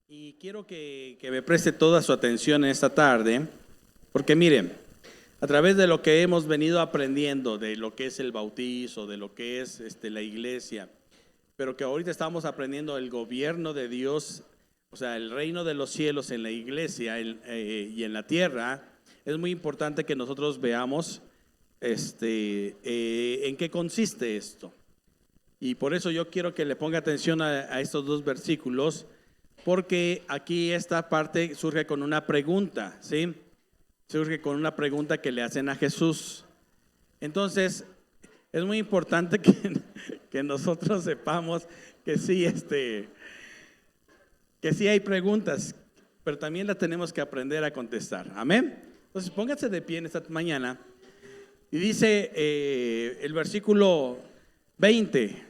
Y quiero que me preste toda su atención en esta tarde, porque miren, a través de lo que hemos venido aprendiendo, de lo que es el bautizo, de lo que es la iglesia, pero que ahorita estamos aprendiendo el gobierno de Dios, o sea, el reino de los cielos en la iglesia y en la tierra, es muy importante que nosotros veamos en qué consiste esto. Y por eso yo quiero que le ponga atención a estos dos versículos, porque aquí esta parte surge con una pregunta, ¿sí? Surge con una pregunta que le hacen a Jesús. Entonces, es muy importante que nosotros sepamos que sí, que sí hay preguntas, pero también las tenemos que aprender a contestar. Amén. Entonces, pónganse de pie en esta mañana. Y dice el versículo 20.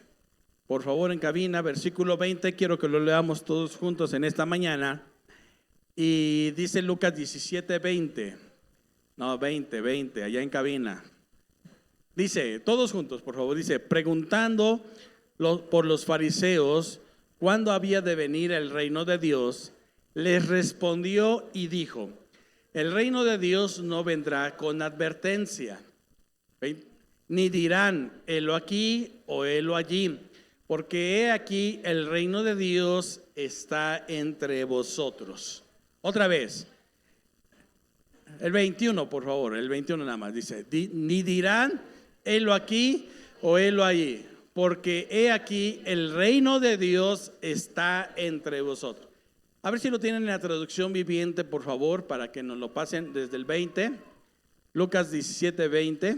Por favor, en cabina, versículo 20, quiero que lo leamos todos juntos en esta mañana. Y dice Lucas 17, 20. No, 20, allá en cabina. Dice, todos juntos, por favor, dice, preguntando por los fariseos cuándo había de venir el reino de Dios, les respondió y dijo, el reino de Dios no vendrá con advertencia, ni dirán, helo aquí o helo allí, porque he aquí el reino de Dios está entre vosotros. Otra vez, el 21, por favor, el 21 nada más, dice, ni dirán, helo aquí o helo allí, porque he aquí el reino de Dios está entre vosotros. A ver si lo tienen en la traducción viviente, por favor, para que nos lo pasen desde el 20, Lucas 17, 20.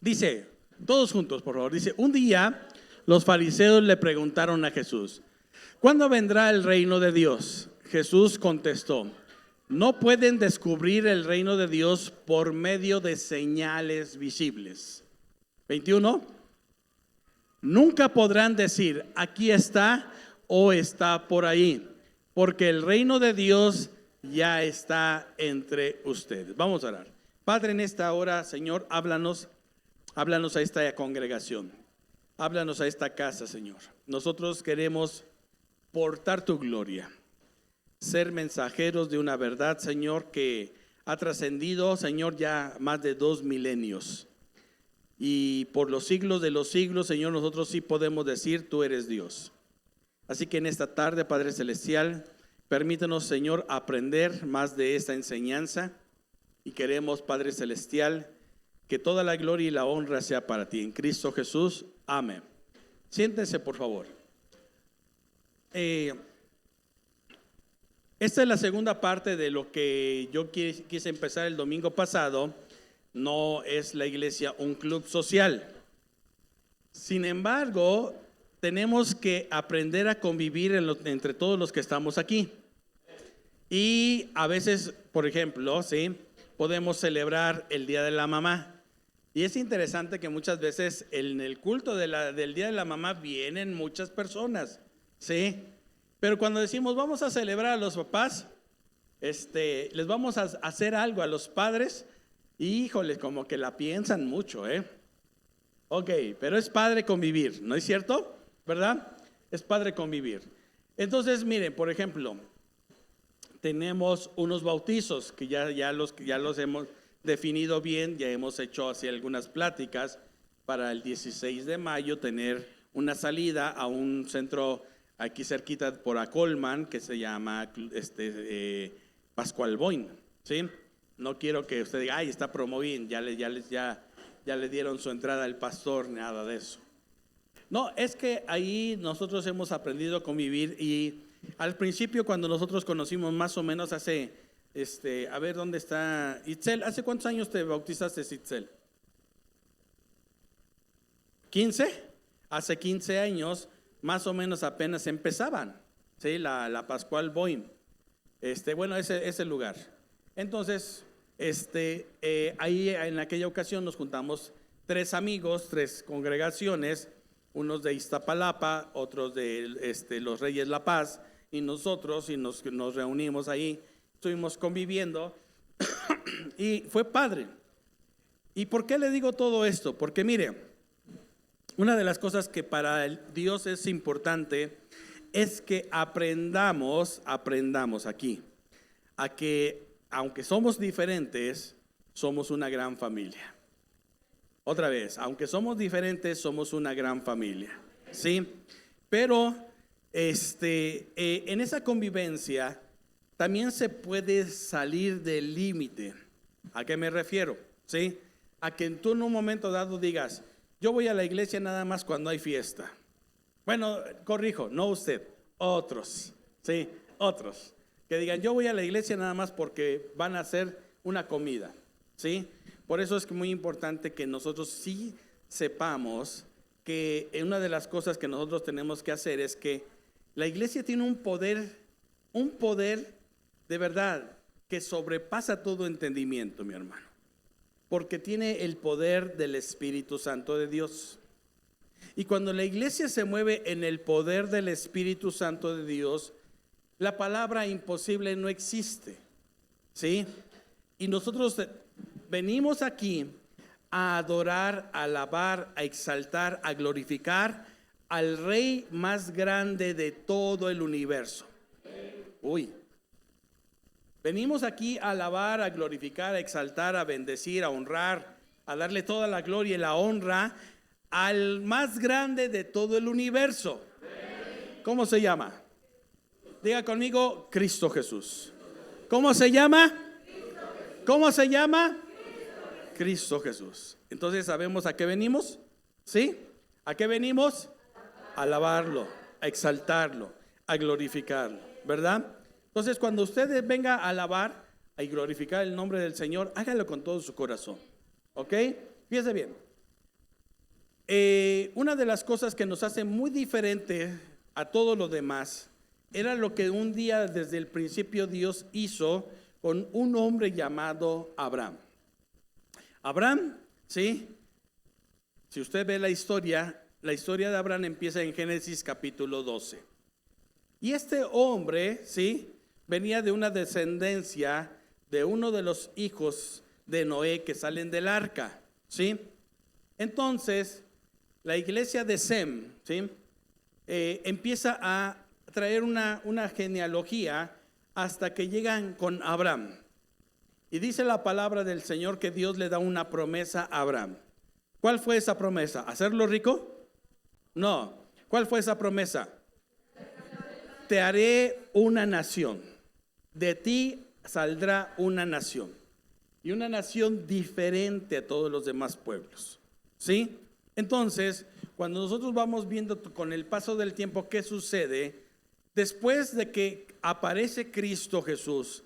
Dice, todos juntos, por favor, dice, un día los fariseos le preguntaron a Jesús, ¿cuándo vendrá el reino de Dios? Jesús contestó, no pueden descubrir el reino de Dios por medio de señales visibles. 21, nunca podrán decir, aquí está o está por ahí, porque el reino de Dios ya está entre ustedes. Vamos a orar. Padre, en esta hora, Señor, háblanos a esta congregación. Háblanos a esta casa, Señor. Nosotros queremos portar tu gloria, ser mensajeros de una verdad, Señor, que ha trascendido, Señor, ya más de 2 milenios. Y por los siglos de los siglos, Señor, nosotros sí podemos decir, tú eres Dios. Así que en esta tarde, Padre Celestial, permítanos, Señor, aprender más de esta enseñanza. Y queremos, Padre Celestial, que toda la gloria y la honra sea para ti. En Cristo Jesús. Amén. Siéntense, por favor. Esta es la segunda parte de lo que yo quise empezar el domingo pasado. No es la iglesia un club social. Sin embargo, tenemos que aprender a convivir entre todos los que estamos aquí. Y a veces, por ejemplo, ¿sí?, podemos celebrar el Día de la Mamá. Y es interesante que muchas veces en el culto del Día de la Mamá vienen muchas personas, ¿sí? Pero cuando decimos vamos a celebrar a los papás, les vamos a hacer algo a los padres, híjoles, como que la piensan mucho, ¿eh? Ok, pero es padre convivir, ¿no es cierto? ¿Verdad? Es padre convivir. Entonces, miren, por ejemplo, tenemos unos bautizos que ya los hemos definido bien, ya hemos hecho así algunas pláticas para el 16 de mayo tener una salida a un centro aquí cerquita por Acolman que se llama Pascual Boyn, ¿sí? No quiero que usted diga, ay, está promoviendo, ya le dieron su entrada al pastor, nada de eso. No, es que ahí nosotros hemos aprendido a convivir y al principio cuando nosotros conocimos más o menos hace, a ver dónde está Itzel, ¿hace cuántos años te bautizaste, Itzel? ¿15? Hace 15 años más o menos apenas empezaban, ¿sí? La Pascual Boym, bueno, ese lugar. Entonces, ahí en aquella ocasión nos juntamos 3 amigos, 3 congregaciones, unos de Iztapalapa, otros de los Reyes La Paz y nosotros, y nos reunimos ahí, estuvimos conviviendo y fue padre. ¿Y por qué le digo todo esto? Porque mire, una de las cosas que para Dios es importante es que aprendamos aquí, a que aunque somos diferentes, somos una gran familia. Otra vez, aunque somos diferentes, somos una gran familia, ¿sí? Pero en esa convivencia también se puede salir del límite. ¿A qué me refiero? ¿Sí? A que tú en un momento dado digas, yo voy a la iglesia nada más cuando hay fiesta. Bueno, corrijo, no usted, otros, ¿sí? Otros. Que digan, yo voy a la iglesia nada más porque van a hacer una comida, ¿sí? Por eso es muy importante que nosotros sí sepamos que una de las cosas que nosotros tenemos que hacer es que la iglesia tiene un poder de verdad que sobrepasa todo entendimiento, mi hermano, porque tiene el poder del Espíritu Santo de Dios. Y cuando la iglesia se mueve en el poder del Espíritu Santo de Dios, la palabra imposible no existe, ¿sí? Y nosotros venimos aquí a adorar, a alabar, a exaltar, a glorificar al Rey más grande de todo el universo. Venimos aquí a alabar, a glorificar, a exaltar, a bendecir, a honrar, a darle toda la gloria y la honra al más grande de todo el universo. ¿Cómo se llama? Diga conmigo, Cristo Jesús. ¿Cómo se llama? ¿Cómo se llama? Cristo Jesús. Entonces, ¿sabemos a qué venimos? ¿Sí? ¿A qué venimos? A alabarlo, a exaltarlo, a glorificarlo, ¿verdad? Entonces, cuando usted venga a alabar y glorificar el nombre del Señor, hágalo con todo su corazón, ¿ok? Fíjese bien. Una de las cosas que nos hace muy diferente a todo lo demás era lo que un día desde el principio Dios hizo con un hombre llamado Abraham. Abraham, ¿sí? Si usted ve la historia de Abraham empieza en Génesis capítulo 12. Y este hombre, ¿sí? Venía de una descendencia de uno de los hijos de Noé que salen del arca, ¿sí? Entonces, la iglesia de Sem, ¿sí? Empieza a traer una genealogía hasta que llegan con Abraham. Y dice la palabra del Señor que Dios le da una promesa a Abraham. ¿Cuál fue esa promesa? ¿Hacerlo rico? No. ¿Cuál fue esa promesa? Te haré una nación. De ti saldrá una nación. Y una nación diferente a todos los demás pueblos. ¿Sí? Entonces, cuando nosotros vamos viendo con el paso del tiempo qué sucede, después de que aparece Cristo Jesús,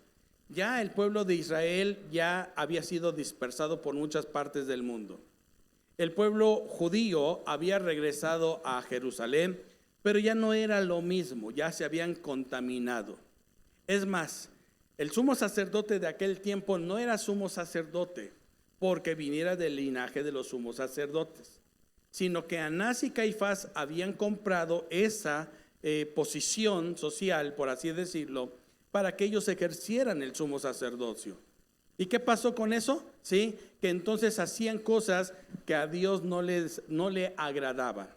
ya el pueblo de Israel ya había sido dispersado por muchas partes del mundo. El pueblo judío había regresado a Jerusalén, pero ya no era lo mismo, ya se habían contaminado. Es más, el sumo sacerdote de aquel tiempo no era sumo sacerdote porque viniera del linaje de los sumos sacerdotes, sino que Anás y Caifás habían comprado esa posición social, por así decirlo, para que ellos ejercieran el sumo sacerdocio. ¿Y qué pasó con eso? ¿Sí? Que entonces hacían cosas que a Dios no le agradaban.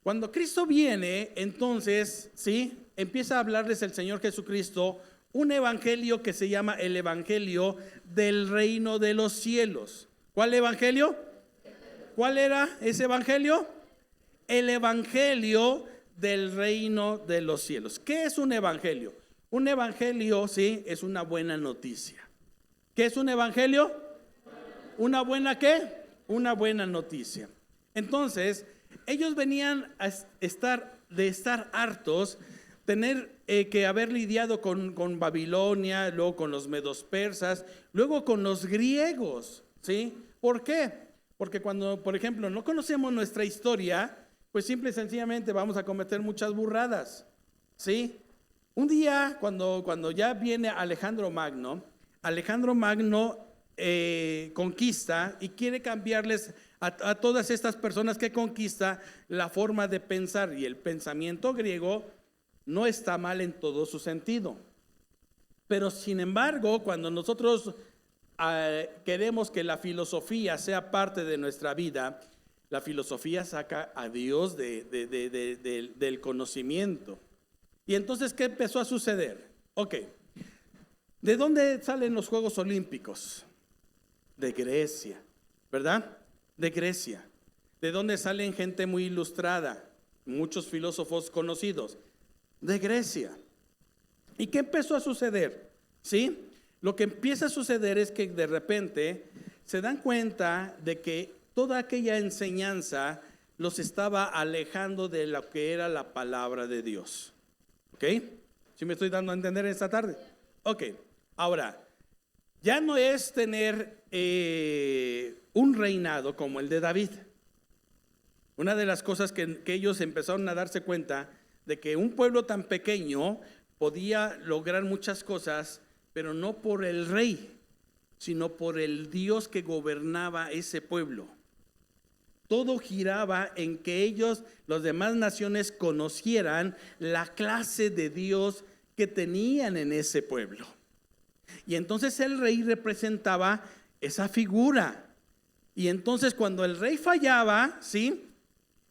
Cuando Cristo viene, entonces, ¿sí? Empieza a hablarles el Señor Jesucristo un evangelio que se llama el evangelio del reino de los cielos. ¿Cuál evangelio? ¿Cuál era ese evangelio? El evangelio del reino de los cielos. ¿Qué es un evangelio? Un evangelio, sí, es una buena noticia. ¿Qué es un evangelio? ¿Una buena qué? Una buena noticia. Entonces, ellos venían a estar hartos, tener que haber lidiado con Babilonia, luego con los medos persas, luego con los griegos, ¿sí? ¿Por qué? Porque cuando, por ejemplo, no conocemos nuestra historia, pues simple y sencillamente vamos a cometer muchas burradas, ¿sí? Un día, cuando ya viene Alejandro Magno conquista y quiere cambiarles a todas estas personas que conquista la forma de pensar, y el pensamiento griego no está mal en todo su sentido. Pero sin embargo, cuando nosotros queremos que la filosofía sea parte de nuestra vida, La filosofía saca a Dios del conocimiento. Y entonces, ¿qué empezó a suceder? Ok, ¿de dónde salen los Juegos Olímpicos? De Grecia, ¿verdad? De Grecia. ¿De dónde salen gente muy ilustrada? Muchos filósofos conocidos. De Grecia. ¿Y qué empezó a suceder? ¿Sí? Lo que empieza a suceder es que de repente se dan cuenta de que toda aquella enseñanza los estaba alejando de lo que era la palabra de Dios. ¿Ok? ¿Sí me estoy dando a entender esta tarde? Ok, ahora, ya no es tener un reinado como el de David. Una de las cosas que ellos empezaron a darse cuenta de que un pueblo tan pequeño podía lograr muchas cosas, pero no por el rey, sino por el Dios que gobernaba ese pueblo. Todo giraba en que ellos, las demás naciones, conocieran la clase de Dios que tenían en ese pueblo. Y entonces el rey representaba esa figura. Y entonces cuando el rey fallaba, ¿sí?,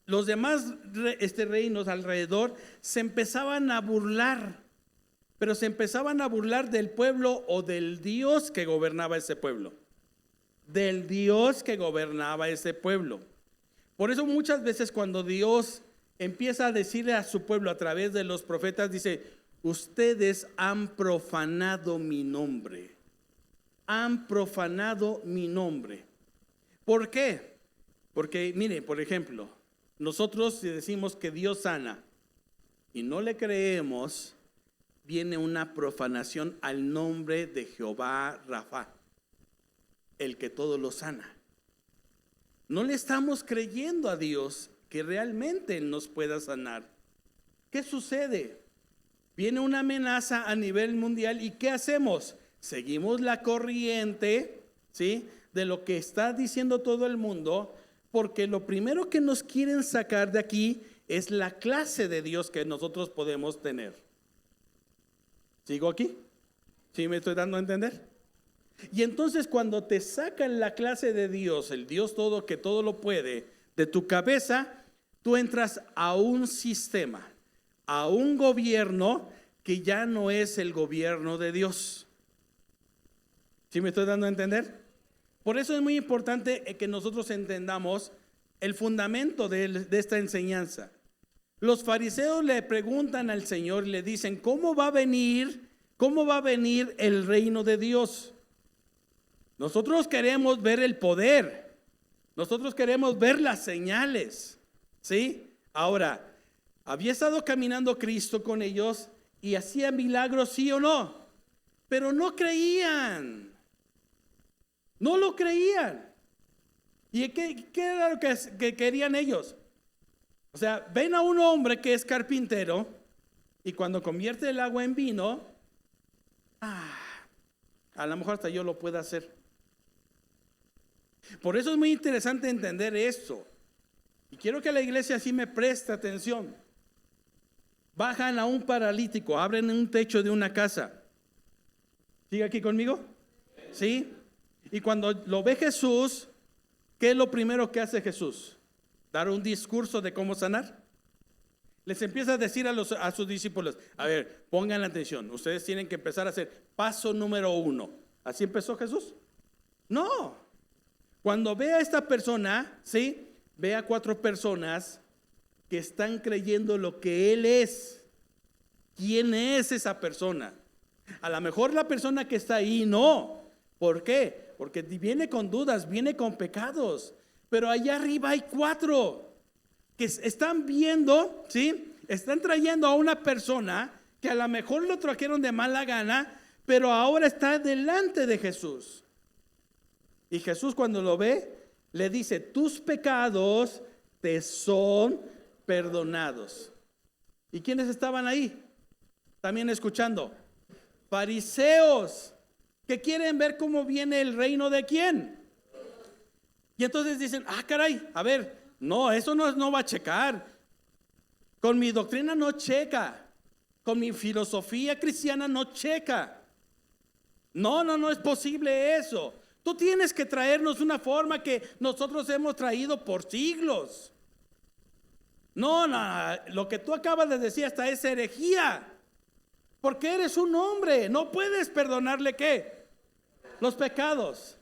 los demás reinos alrededor se empezaban a burlar. Pero se empezaban a burlar del pueblo o del Dios que gobernaba ese pueblo. Del Dios que gobernaba ese pueblo. Por eso muchas veces cuando Dios empieza a decirle a su pueblo a través de los profetas, dice: ustedes han profanado mi nombre. Han profanado mi nombre. ¿Por qué? Porque, mire, por ejemplo, nosotros si decimos que Dios sana y no le creemos, viene una profanación al nombre de Jehová Rafa, el que todo lo sana. No le estamos creyendo a Dios que realmente Él nos pueda sanar. ¿Qué sucede? Viene una amenaza a nivel mundial y ¿qué hacemos? Seguimos la corriente, ¿sí?, de lo que está diciendo todo el mundo, porque lo primero que nos quieren sacar de aquí es la clase de Dios que nosotros podemos tener. ¿Sigo aquí? ¿Sí me estoy dando a entender? Y entonces cuando te sacan la clase de Dios, el Dios todo que todo lo puede, de tu cabeza, tú entras a un sistema, a un gobierno que ya no es el gobierno de Dios. ¿Sí me estoy dando a entender? Por eso es muy importante que nosotros entendamos el fundamento de esta enseñanza. Los fariseos le preguntan al Señor, le dicen: ¿cómo va a venir el reino de Dios? Nosotros queremos ver el poder, nosotros queremos ver las señales, ¿sí? Ahora, había estado caminando Cristo con ellos y hacía milagros, sí o no, pero no creían, no lo creían. ¿Y qué era lo que querían ellos? O sea, ven a un hombre que es carpintero y cuando convierte el agua en vino, a lo mejor hasta yo lo puedo hacer. Por eso es muy interesante entender esto. Y quiero que la iglesia así me preste atención. Bajan a un paralítico, abren un techo de una casa. ¿Sigue aquí conmigo? ¿Sí? Y cuando lo ve Jesús, ¿qué es lo primero que hace Jesús? Dar un discurso de cómo sanar. Les empieza a decir a sus discípulos: a ver, pongan atención, ustedes tienen que empezar a hacer paso número 1. ¿Así empezó Jesús? No. Cuando ve a esta persona, ¿sí?, ve a 4 personas que están creyendo lo que Él es. ¿Quién es esa persona? A lo mejor la persona que está ahí no. ¿Por qué? Porque viene con dudas, viene con pecados. Pero allá arriba hay 4 que están viendo, ¿sí? Están trayendo a una persona que a lo mejor lo trajeron de mala gana, pero ahora está delante de Jesús. Y Jesús, cuando lo ve, le dice: tus pecados te son perdonados. ¿Y quiénes estaban ahí? También escuchando. Fariseos, que quieren ver cómo viene el reino de quién. Y entonces dicen: caray, a ver, no, eso no va a checar. Con mi doctrina no checa. Con mi filosofía cristiana no checa. No es posible eso. Tú tienes que traernos una forma que nosotros hemos traído por siglos. No, lo que tú acabas de decir hasta es herejía. Porque eres un hombre, no puedes perdonarle ¿qué? Los pecados.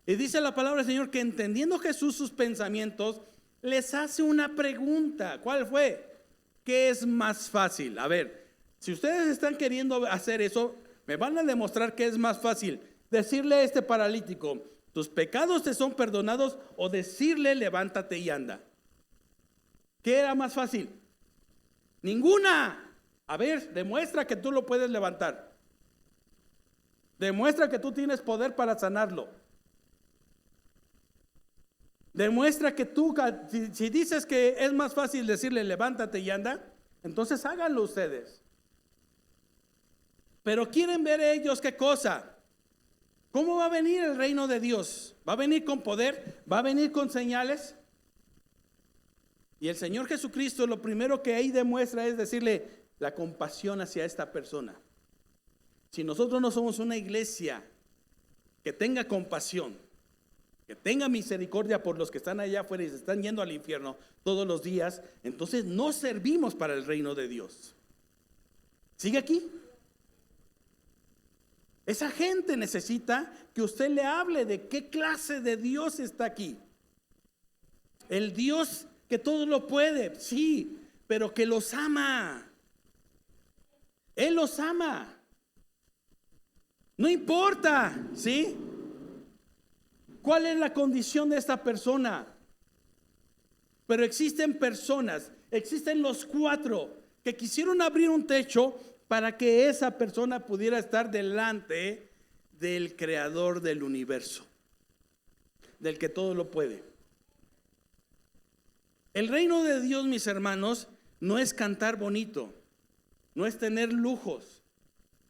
Y dice la palabra del Señor que entendiendo Jesús sus pensamientos, les hace una pregunta. ¿Cuál fue? ¿Qué es más fácil? A ver, si ustedes están queriendo hacer eso, me van a demostrar que es más fácil decirle a este paralítico, tus pecados te son perdonados, o decirle, levántate y anda. ¿Qué era más fácil? Ninguna. A ver, demuestra que tú lo puedes levantar. Demuestra que tú tienes poder para sanarlo. Demuestra que tú, si dices que es más fácil decirle levántate y anda, entonces háganlo ustedes. Pero quieren ver ellos qué cosa. ¿Cómo va a venir el reino de Dios? ¿Va a venir con poder? ¿Va a venir con señales? Y el Señor Jesucristo lo primero que ahí demuestra es decirle la compasión hacia esta persona. Si nosotros no somos una iglesia que tenga compasión, que tenga misericordia por los que están allá afuera y se están yendo al infierno todos los días, entonces no servimos para el reino de Dios. ¿Sigue aquí? Esa gente necesita que usted le hable de qué clase de Dios está aquí. El Dios que todo lo puede, sí, pero que los ama. Él los ama. No importa, ¿sí? ¿Cuál es la condición de esta persona? Pero existen personas, existen los 4 que quisieron abrir un techo para que esa persona pudiera estar delante del creador del universo, del que todo lo puede. El reino de Dios, mis hermanos, no es cantar bonito, no es tener lujos.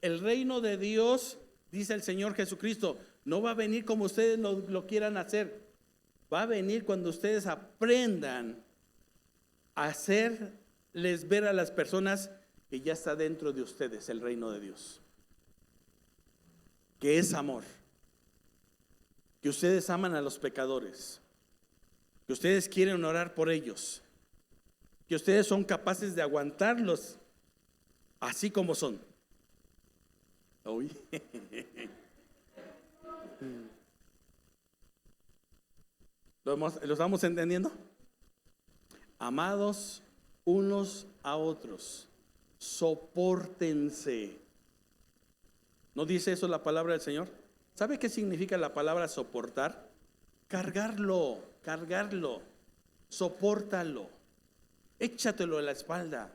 El reino de Dios, dice el Señor Jesucristo, no va a venir como ustedes lo quieran hacer. Va a venir cuando ustedes aprendan a hacerles ver a las personas que ya está dentro de ustedes el reino de Dios, que es amor, que ustedes aman a los pecadores, que ustedes quieren orar por ellos, que ustedes son capaces de aguantarlos así como son. Uy. ¿Lo estamos entendiendo? Amados unos a otros, sopórtense. ¿No dice eso la palabra del Señor? ¿Sabe qué significa la palabra soportar? Cargarlo, sopórtalo, échatelo a la espalda.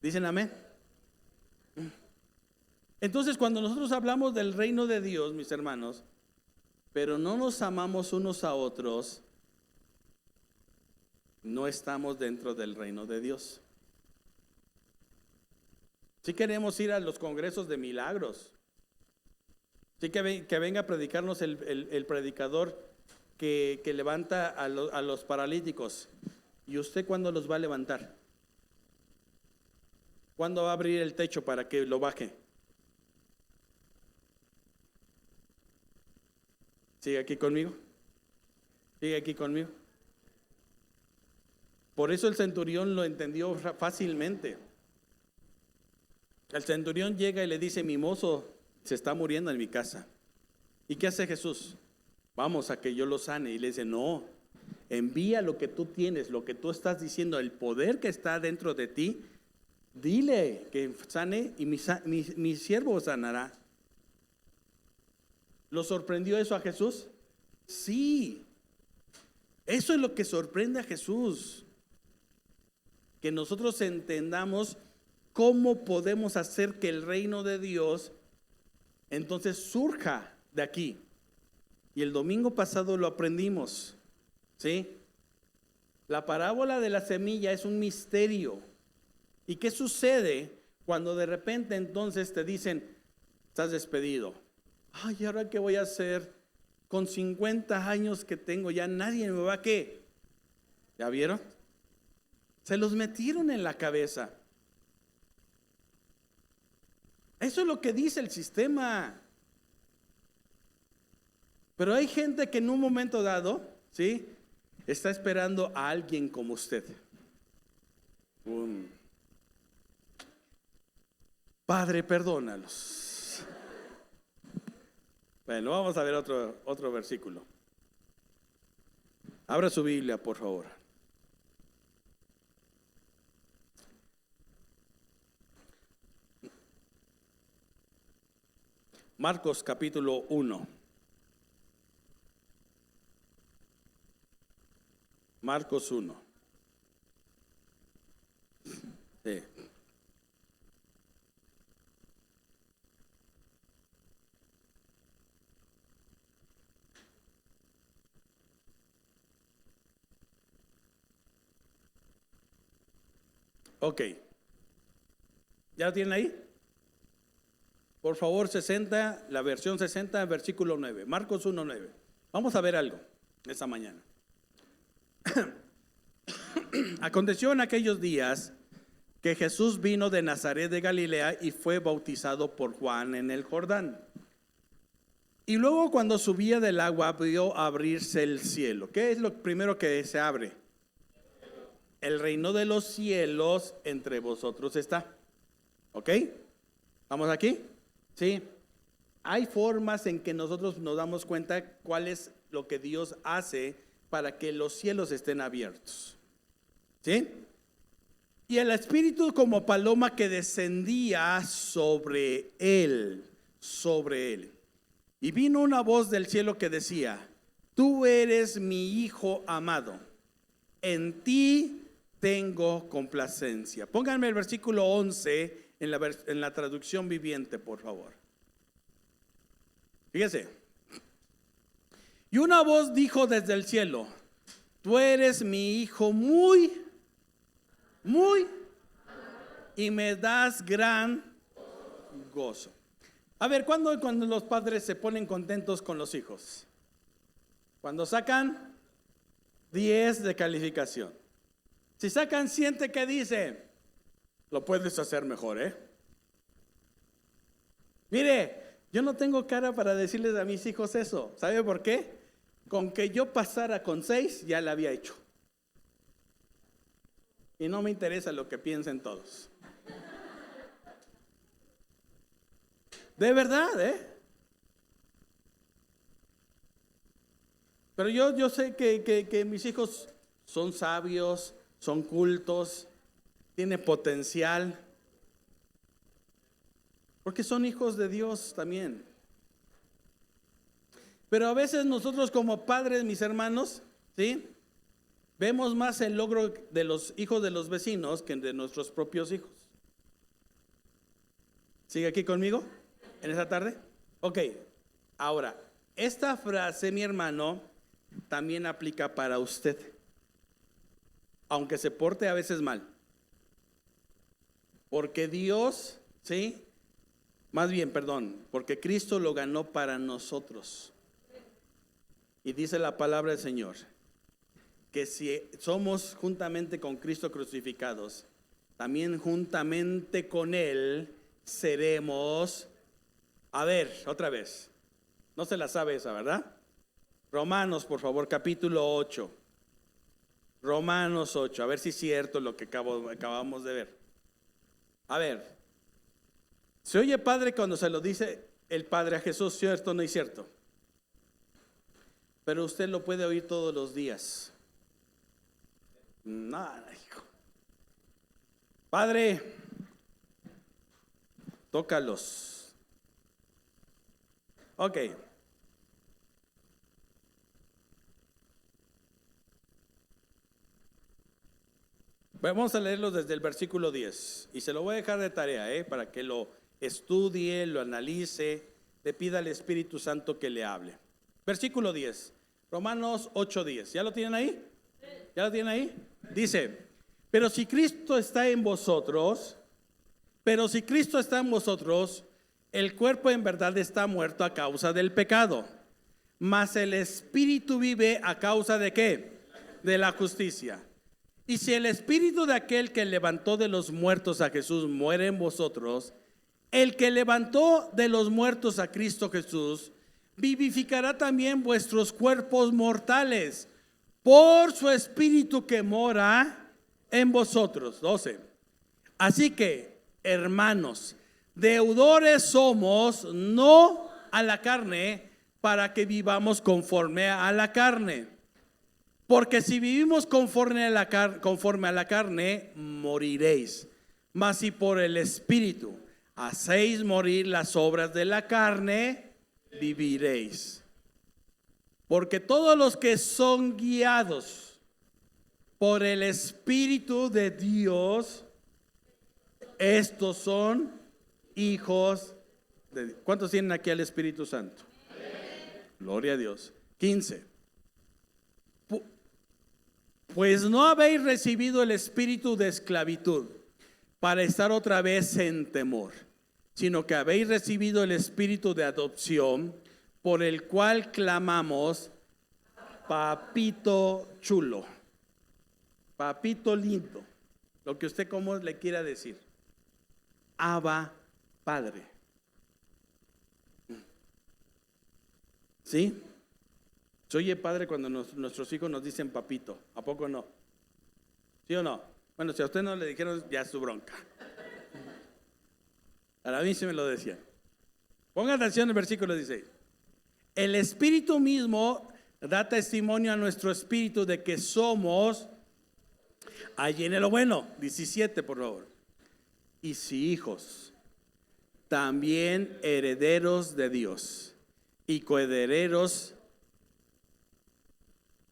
¿Dicen amén? Entonces, cuando nosotros hablamos del reino de Dios, mis hermanos, pero no nos amamos unos a otros, no estamos dentro del reino de Dios. Si queremos ir a los congresos de milagros, sí que venga a predicarnos el predicador que levanta a los paralíticos. ¿Y usted cuándo los va a levantar? ¿Cuándo va a abrir el techo para que lo baje? ¿Sigue aquí conmigo? ¿Sigue aquí conmigo? Por eso el centurión lo entendió fácilmente. El centurión llega y le dice, mi mozo se está muriendo en mi casa. ¿Y qué hace Jesús? Vamos a que yo lo sane. Y le dice, no, envía lo que tú tienes, lo que tú estás diciendo, el poder que está dentro de ti, dile que sane y mi siervo sanará. ¿Lo sorprendió eso a Jesús? Sí. Eso es lo que sorprende a Jesús. Que nosotros entendamos cómo podemos hacer que el reino de Dios entonces surja de aquí. Y el domingo pasado lo aprendimos, ¿sí? La parábola de la semilla es un misterio. ¿Y qué sucede cuando de repente entonces te dicen, estás despedido? Ay, ¿ahora qué voy a hacer? Con 50 años que tengo ya nadie me va a ¿qué? ¿Ya vieron? Se los metieron en la cabeza. Eso es lo que dice el sistema. Pero hay gente que en un momento dado, ¿sí?, está esperando a alguien como usted. Padre, perdónalos. Bueno, vamos a ver otro versículo. Abra su Biblia, por favor. Marcos capítulo 1. Marcos 1. Sí. Ok. ¿Ya lo tienen ahí? Por favor, 60, la versión 60, versículo 9. Marcos 1, 9. Vamos a ver algo esta mañana. Aconteció en aquellos días que Jesús vino de Nazaret de Galilea y fue bautizado por Juan en el Jordán. Y luego cuando subía del agua vio abrirse el cielo. ¿Qué es lo primero que se abre? El reino de los cielos entre vosotros está. ¿Ok? ¿Vamos aquí? Sí. Hay formas en que nosotros nos damos cuenta cuál es lo que Dios hace para que los cielos estén abiertos. ¿Sí? Y el Espíritu como paloma que descendía sobre él. Y vino una voz del cielo que decía: tú eres mi Hijo amado, en ti tengo complacencia. Pónganme el versículo 11 en la traducción viviente, por favor. Fíjese. Y una voz dijo desde el cielo: tú eres mi Hijo muy, y me das gran gozo. A ver, ¿cuándo cuando los padres se ponen contentos con los hijos? Cuando sacan 10 de calificación. Si sacan 100, ¿qué dice? Lo puedes hacer mejor, ¿eh? Mire, yo no tengo cara para decirles a mis hijos eso. ¿Sabe por qué? Con que yo pasara con 6 ya la había hecho. Y no me interesa lo que piensen todos. De verdad, ¿eh? Pero yo sé que mis hijos son sabios, son cultos, tienen potencial. Porque son hijos de Dios también. Pero a veces nosotros como padres, mis hermanos, ¿sí?, vemos más el logro de los hijos de los vecinos que de nuestros propios hijos. ¿Sigue aquí conmigo en esta tarde? Ok, ahora, esta frase, mi hermano, también aplica para usted, aunque se porte a veces mal. Porque Dios, ¿sí?, más bien, perdón, porque Cristo lo ganó para nosotros. Y dice la palabra del Señor que si somos juntamente con Cristo crucificados, también juntamente con Él seremos. A ver, otra vez. No se la sabe esa, ¿verdad? Romanos, por favor, capítulo 8. Romanos 8, a ver si es cierto lo que acabamos de ver. A ver, se oye padre cuando se lo dice el Padre a Jesús, ¿cierto o no es cierto? Pero usted lo puede oír todos los días. Nada, hijo. Padre, tócalos. Ok. Vamos a leerlo desde el versículo 10 y se lo voy a dejar de tarea, para que lo estudie, lo analice, le pida al Espíritu Santo que le hable. Versículo 10, Romanos 8:10. ¿Ya lo tienen ahí? ¿Ya lo tienen ahí? Dice: pero si Cristo está en vosotros, el cuerpo en verdad está muerto a causa del pecado, mas el Espíritu vive a causa ¿de qué? De la justicia. Y si el Espíritu de aquel que levantó de los muertos a Jesús muere en vosotros, el que levantó de los muertos a Cristo Jesús, vivificará también vuestros cuerpos mortales por su Espíritu que mora en vosotros. 12. Así que, hermanos, deudores somos, no a la carne, para que vivamos conforme a la carne. Porque si vivimos conforme a la carne, moriréis. Mas si por el Espíritu hacéis morir las obras de la carne, viviréis. Porque todos los que son guiados por el Espíritu de Dios, estos son hijos de Dios. ¿Cuántos tienen aquí al Espíritu Santo? Gloria a Dios. 15. Pues no habéis recibido el espíritu de esclavitud para estar otra vez en temor, sino que habéis recibido el espíritu de adopción, por el cual clamamos, papito chulo, papito lindo, lo que usted como le quiera decir. Abba, Padre. ¿Sí? Se oye padre cuando nuestros hijos nos dicen papito. ¿A poco no? ¿Sí o no? Bueno, si a usted no le dijeron, ya es su bronca. A mí sí me lo decían. Ponga atención al versículo 16. El Espíritu mismo da testimonio a nuestro espíritu de que somos, allí en lo bueno, 17 por favor. Y si hijos, también herederos de Dios y coherederos.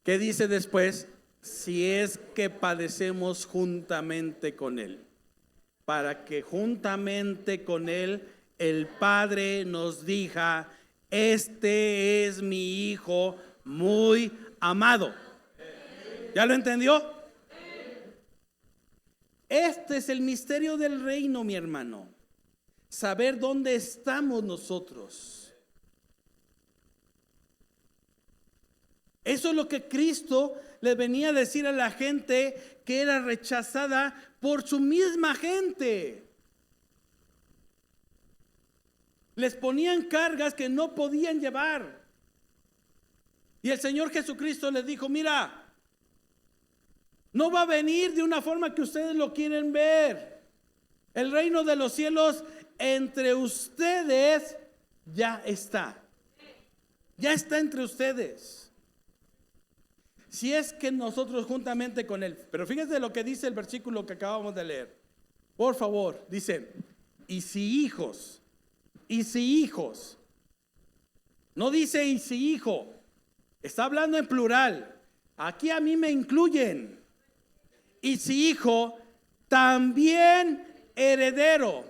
¿Qué dice después? Si es que padecemos juntamente con Él, para que juntamente con Él el Padre nos diga, este es mi Hijo muy amado. ¿Ya lo entendió? Este es el misterio del reino, mi hermano. Saber dónde estamos nosotros. Eso es lo que Cristo le venía a decir a la gente que era rechazada por su misma gente. Les ponían cargas que no podían llevar. Y el Señor Jesucristo les dijo, mira, no va a venir de una forma que ustedes lo quieren ver. El reino de los cielos entre ustedes ya está. Ya está entre ustedes. Si es que nosotros juntamente con Él. Pero fíjense lo que dice el versículo que acabamos de leer. Por favor, dice, y si hijos, no dice y si hijo, está hablando en plural. Aquí a mí me incluyen. Y si hijo, también heredero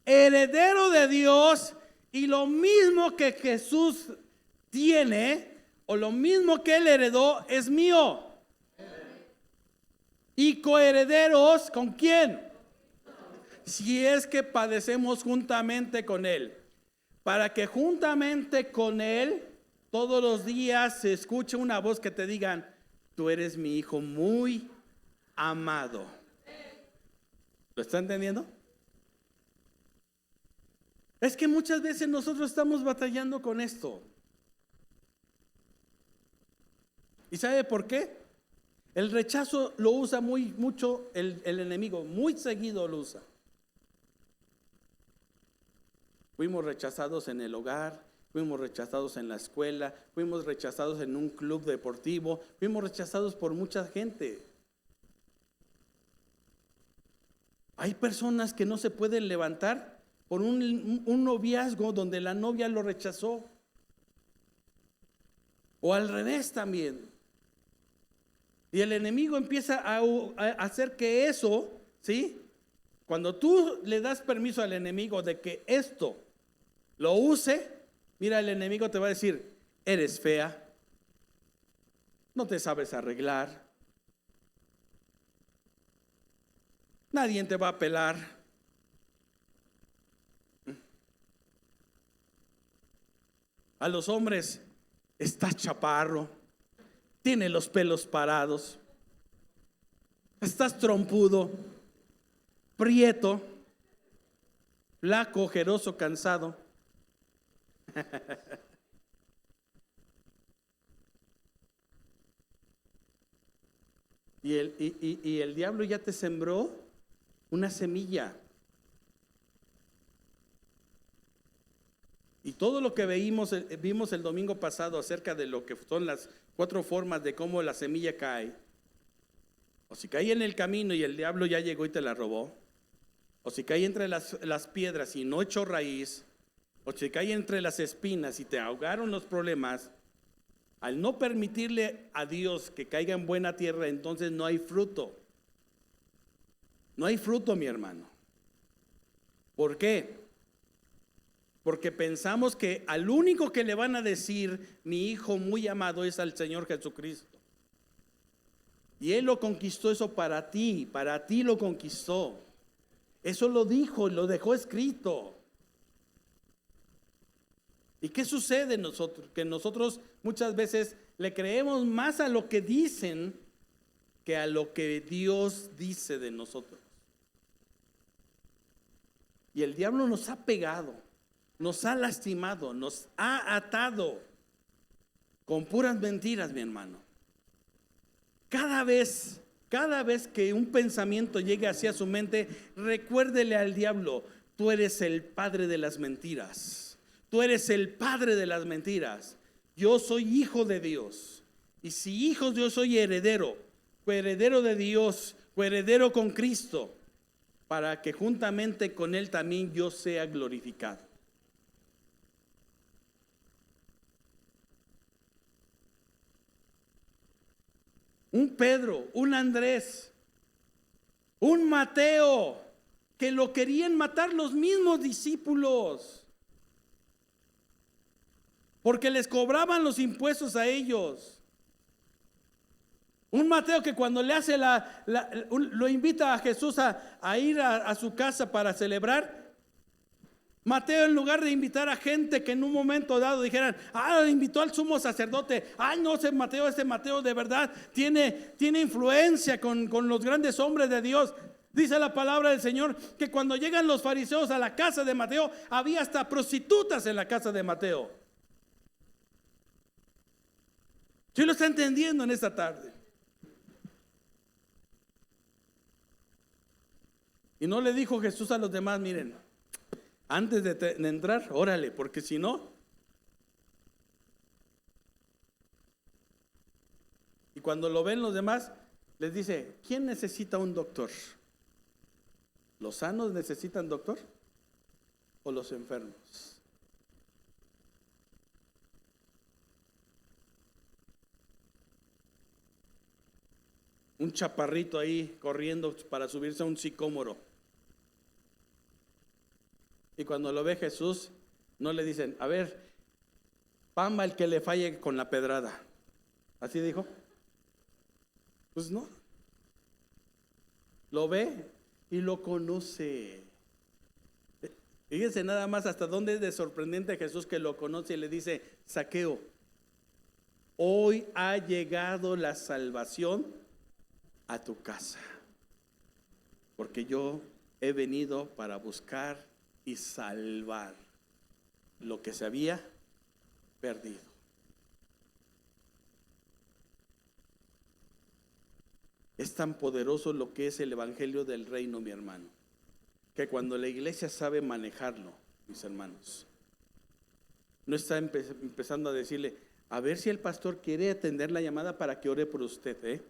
de Dios, y lo mismo que Jesús tiene, o lo mismo que Él heredó, es mío. Y coherederos, ¿con quién? Si es que padecemos juntamente con Él, para que juntamente con Él todos los días se escuche una voz que te digan, tú eres mi Hijo muy amado. ¿Lo está entendiendo? Es que muchas veces nosotros estamos batallando con esto. ¿Y sabe por qué? El rechazo lo usa mucho el enemigo, muy seguido lo usa. Fuimos rechazados en el hogar, fuimos rechazados en la escuela, fuimos rechazados en un club deportivo, fuimos rechazados por mucha gente. Hay personas que no se pueden levantar por un noviazgo donde la novia lo rechazó. O al revés también. Y el enemigo empieza a hacer que eso, ¿sí? Cuando tú le das permiso al enemigo de que esto lo use, mira, el enemigo te va a decir, eres fea, no te sabes arreglar, nadie te va a pelar. A los hombres, estás chaparro, tienes los pelos parados, estás trompudo, prieto. flaco, ojeroso, cansado. Y el diablo ya te sembró una semilla. Y todo lo que vimos el domingo pasado acerca de lo que son las 4 formas de cómo la semilla cae. O si cae en el camino y el diablo ya llegó y te la robó. O si cae entre las piedras y no echó raíz. O si cae entre las espinas y te ahogaron los problemas. Al no permitirle a Dios que caiga en buena tierra, entonces no hay fruto. No hay fruto, mi hermano. ¿Por qué? Porque pensamos que al único que le van a decir mi hijo muy amado es al Señor Jesucristo. Y Él lo conquistó eso para ti lo conquistó. Eso lo dijo, lo dejó escrito. ¿Y qué sucede nosotros? Que nosotros muchas veces le creemos más a lo que dicen que a lo que Dios dice de nosotros. Y el diablo nos ha pegado, nos ha lastimado, nos ha atado con puras mentiras, mi hermano. Cada vez que un pensamiento llegue hacia su mente, recuérdele al diablo, tú eres el padre de las mentiras. Tú eres el padre de las mentiras. Yo soy hijo de Dios. Y si hijo, yo soy heredero, coheredero de Dios, coheredero con Cristo, para que juntamente con Él también yo sea glorificado. Un Pedro, un Andrés, un Mateo, que lo querían matar los mismos discípulos, porque les cobraban los impuestos a ellos. Un Mateo que cuando le hace lo invita a Jesús a ir a su casa para celebrar. Mateo, en lugar de invitar a gente que en un momento dado dijeran, invitó al sumo sacerdote, no, ese Mateo de verdad tiene influencia con los grandes hombres de Dios. Dice la palabra del Señor que cuando llegan los fariseos a la casa de Mateo, había hasta prostitutas en la casa de Mateo. ¿Sí lo está entendiendo en esta tarde? Y no le dijo Jesús a los demás, miren, antes de entrar, órale, porque si no. Y cuando lo ven los demás, les dice, ¿quién necesita un doctor? ¿Los sanos necesitan doctor? ¿O los enfermos? Un chaparrito ahí corriendo para subirse a un sicómoro. Y cuando lo ve Jesús, no le dicen, a ver, pamba el que le falle con la pedrada. ¿Así dijo? Pues no. Lo ve y lo conoce. Fíjense nada más hasta dónde es de sorprendente Jesús que lo conoce y le dice, Zaqueo, hoy ha llegado la salvación a tu casa, porque yo he venido para buscar y salvar lo que se había perdido. Es tan poderoso lo que es el evangelio del reino, mi hermano, que cuando la iglesia sabe manejarlo, mis hermanos, no está empezando a decirle, a ver si el pastor quiere atender la llamada para que ore por usted,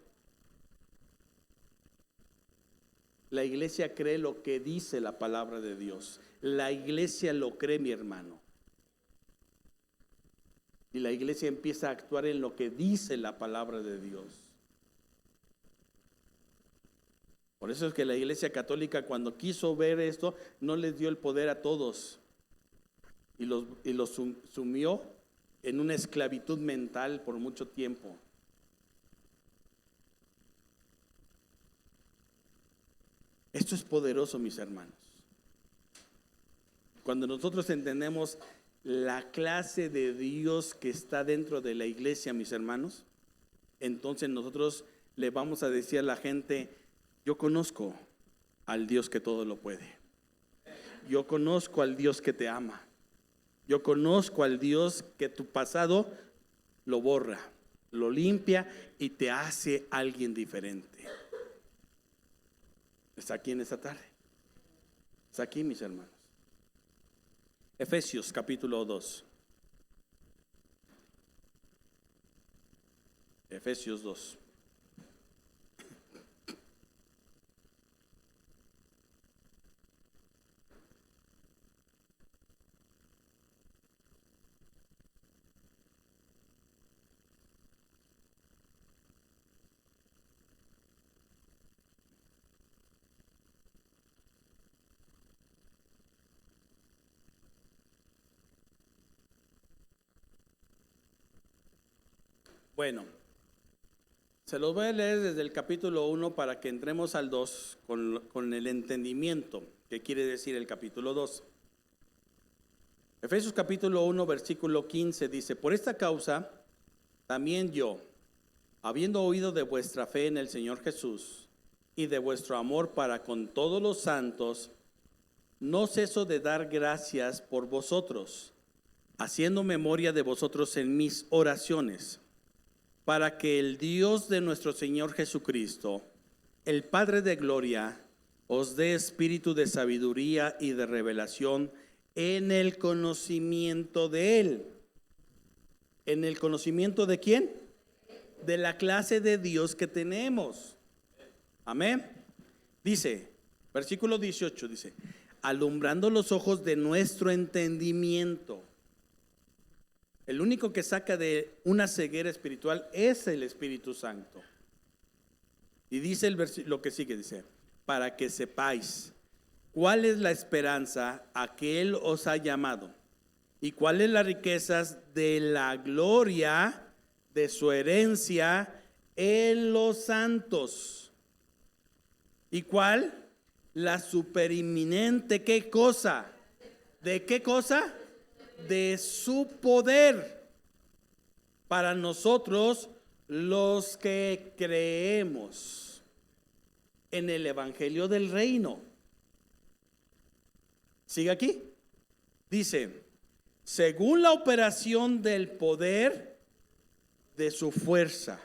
La iglesia cree lo que dice la palabra de Dios. La iglesia lo cree, mi hermano. Y la iglesia empieza a actuar en lo que dice la palabra de Dios. Por eso es que la iglesia católica, cuando quiso ver esto, no les dio el poder a todos. Y los sumió en una esclavitud mental por mucho tiempo. Esto es poderoso, mis hermanos. Cuando nosotros entendemos la clase de Dios que está dentro de la iglesia, mis hermanos, entonces nosotros le vamos a decir a la gente, yo conozco al Dios que todo lo puede. yo conozco al Dios que te ama. Yo conozco al Dios que tu pasado lo borra, lo limpia y te hace alguien diferente. ¿Está aquí en esta tarde? ¿Está aquí, mis hermanos? Efesios capítulo 2. Efesios 2. Bueno, se los voy a leer desde el capítulo 1 para que entremos al 2 con el entendimiento que quiere decir el capítulo 2. Efesios capítulo 1 versículo 15 dice: por esta causa también yo, habiendo oído de vuestra fe en el Señor Jesús y de vuestro amor para con todos los santos, no ceso de dar gracias por vosotros, haciendo memoria de vosotros en mis oraciones, para que el Dios de nuestro Señor Jesucristo, el Padre de gloria, os dé espíritu de sabiduría y de revelación en el conocimiento de Él. ¿En el conocimiento de quién? De la clase de Dios que tenemos. Amén. Dice, versículo 18, dice: alumbrando los ojos de nuestro entendimiento. El único que saca de una ceguera espiritual es el Espíritu Santo. Y dice lo que sigue, dice: para que sepáis cuál es la esperanza a que Él os ha llamado y cuáles las riquezas de la gloria de su herencia en los santos. ¿Y cuál? La superinminente, ¿qué cosa? ¿De qué cosa? De su poder para nosotros los que creemos en el evangelio del reino. Sigue aquí. Dice: según la operación del poder de su fuerza.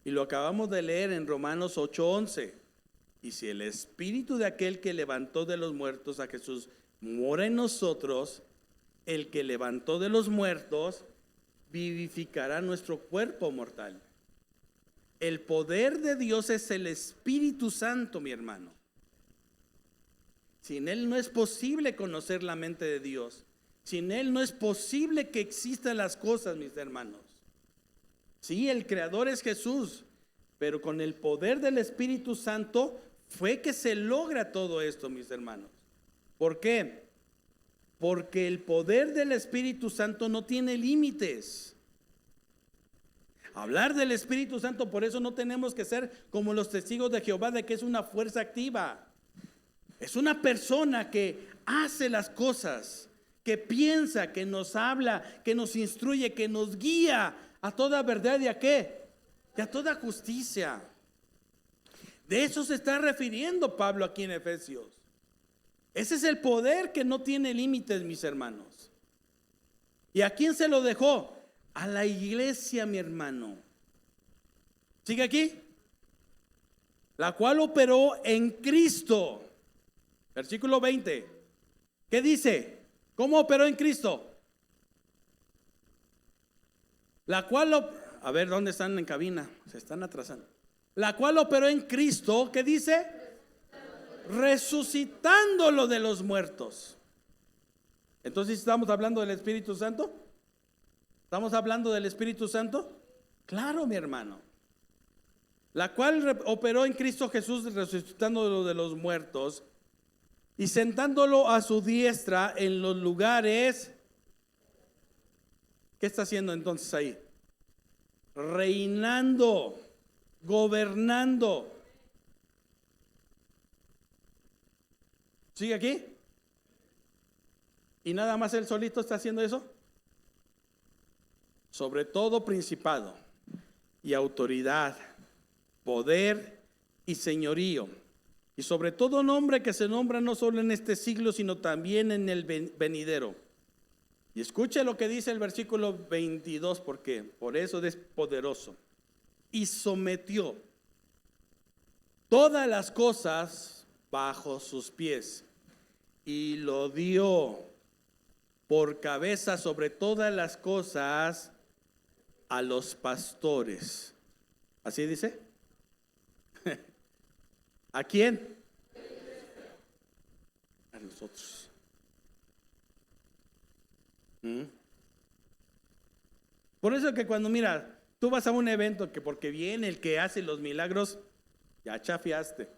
Y lo acabamos de leer en Romanos 8:11. Y si el espíritu de aquel que levantó de los muertos a Jesús mora en nosotros, el que levantó de los muertos vivificará nuestro cuerpo mortal. El poder de Dios es el Espíritu Santo, mi hermano. Sin Él no es posible conocer la mente de Dios. Sin Él no es posible que existan las cosas, mis hermanos. Sí, el creador es Jesús, pero con el poder del Espíritu Santo fue que se logra todo esto, mis hermanos. ¿Por qué? Porque el poder del Espíritu Santo no tiene límites. Hablar del Espíritu Santo, por eso no tenemos que ser como los testigos de Jehová, de que es una fuerza activa. Es una persona que hace las cosas, que piensa, que nos habla, que nos instruye, que nos guía a toda verdad. ¿Y a qué? Y a toda justicia. De eso se está refiriendo Pablo aquí en Efesios. Ese es el poder que no tiene límites, mis hermanos. ¿Y a quién se lo dejó? A la iglesia, mi hermano. ¿Sigue aquí? La cual operó en Cristo. Versículo 20. ¿Qué dice? ¿Cómo operó en Cristo? La cual, a ver, ¿dónde están en cabina? Se están atrasando. La cual operó en Cristo, ¿qué dice? Resucitándolo de los muertos. Entonces, ¿estamos hablando del Espíritu Santo? ¿Estamos hablando del Espíritu Santo? Claro, mi hermano. La cual operó en Cristo Jesús, resucitándolo de los muertos y sentándolo a su diestra en los lugares. ¿Qué está haciendo entonces ahí? Reinando, gobernando. ¿Sigue aquí? ¿Y nada más él solito está haciendo eso? Sobre todo principado y autoridad, poder y señorío, y sobre todo nombre que se nombra no solo en este siglo, sino también en el venidero. Y escuche lo que dice el versículo 22, porque por eso es poderoso. Y sometió todas las cosas bajo sus pies, y lo dio por cabeza sobre todas las cosas a los pastores. ¿Así dice? ¿A quién? A nosotros. Por eso que cuando mira, tú vas a un evento que porque viene el que hace los milagros, ya chafiaste.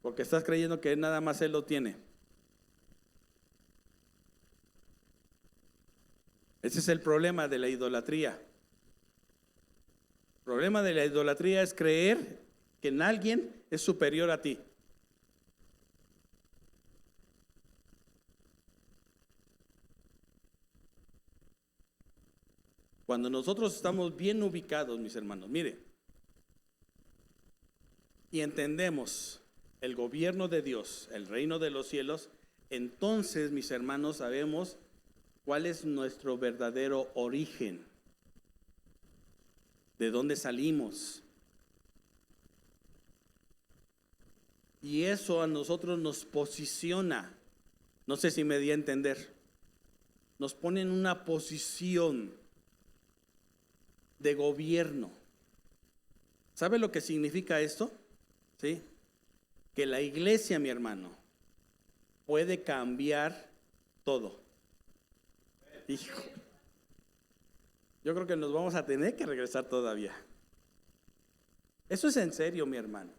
Porque estás creyendo que nada más Él lo tiene. Ese es el problema de la idolatría. El problema de la idolatría es creer que en alguien es superior a ti. Cuando nosotros estamos bien ubicados, mis hermanos, mire, y entendemos el gobierno de Dios, el reino de los cielos, entonces, mis hermanos, sabemos cuál es nuestro verdadero origen, de dónde salimos. Y eso a nosotros nos posiciona, no sé si me di a entender, nos pone en una posición de gobierno. ¿Sabe lo que significa esto? ¿Sí? Que la iglesia, mi hermano, puede cambiar todo. Hijo, yo creo que nos vamos a tener que regresar todavía. Eso es en serio, mi hermano.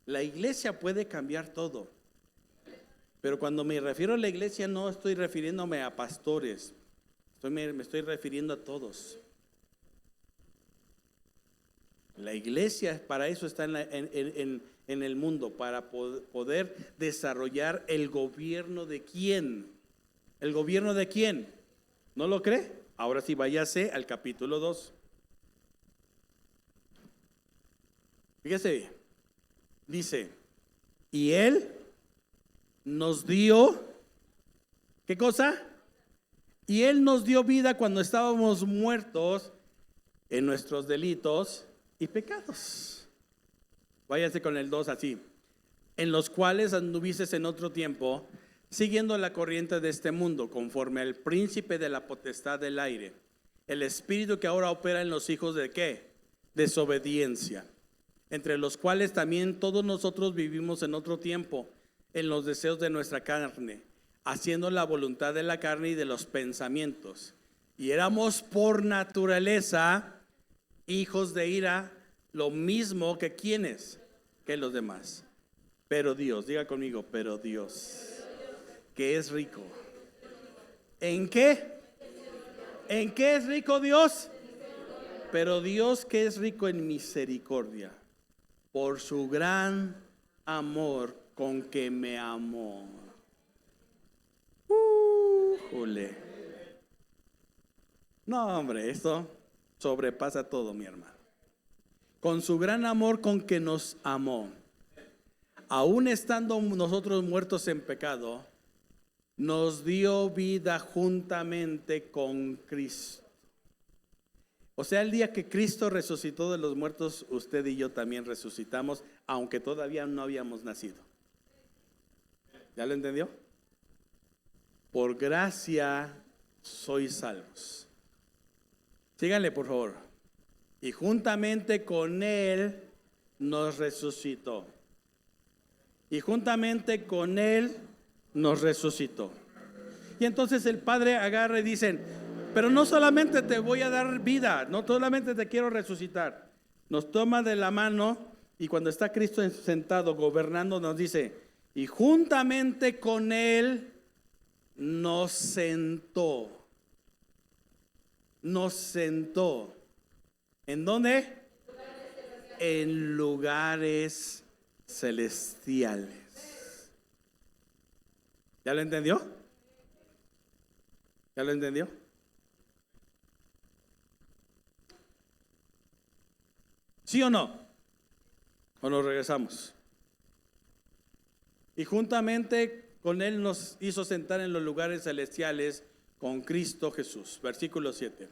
La iglesia puede cambiar todo. Pero cuando me refiero a la iglesia, no estoy refiriéndome a pastores. Me estoy refiriendo a todos. La iglesia para eso está en el mundo, para poder desarrollar el gobierno de quién. ¿El gobierno de quién? ¿No lo cree? Ahora sí, váyase al capítulo 2. Fíjese, dice, y Él nos dio, ¿qué cosa? Y Él nos dio vida cuando estábamos muertos en nuestros delitos y pecados. Váyase con el 2 así. En los cuales anduvisteis en otro tiempo, siguiendo la corriente de este mundo, conforme al príncipe de la potestad del aire, el espíritu que ahora opera en los hijos de ¿qué? Desobediencia, entre los cuales también todos nosotros vivimos en otro tiempo, en los deseos de nuestra carne, haciendo la voluntad de la carne y de los pensamientos. Y éramos por naturaleza hijos de ira, lo mismo que quienes, que los demás. Pero Dios, diga conmigo, pero Dios, que es rico. ¿En qué? ¿En qué es rico Dios? Pero Dios que es rico en misericordia, por su gran amor con que me amó. Jule. No, hombre, esto sobrepasa todo, mi hermano. Con su gran amor con que nos amó, aún estando nosotros muertos en pecado, nos dio vida juntamente con Cristo. O sea, el día que Cristo resucitó de los muertos, usted y yo también resucitamos, aunque todavía no habíamos nacido. ¿Ya lo entendió? Por gracia sois salvos. Síganle, por favor. Y juntamente con Él nos resucitó. Y juntamente con Él nos resucitó. Y entonces el Padre agarra y dicen, pero no solamente te voy a dar vida, no solamente te quiero resucitar. Nos toma de la mano y cuando está Cristo sentado gobernando nos dice, y juntamente con Él nos sentó. Nos sentó. ¿En dónde? En lugares celestiales. ¿Ya lo entendió? ¿Ya lo entendió? ¿Sí o no? ¿O nos regresamos? Y juntamente con Él nos hizo sentar en los lugares celestiales con Cristo Jesús. Versículo 7.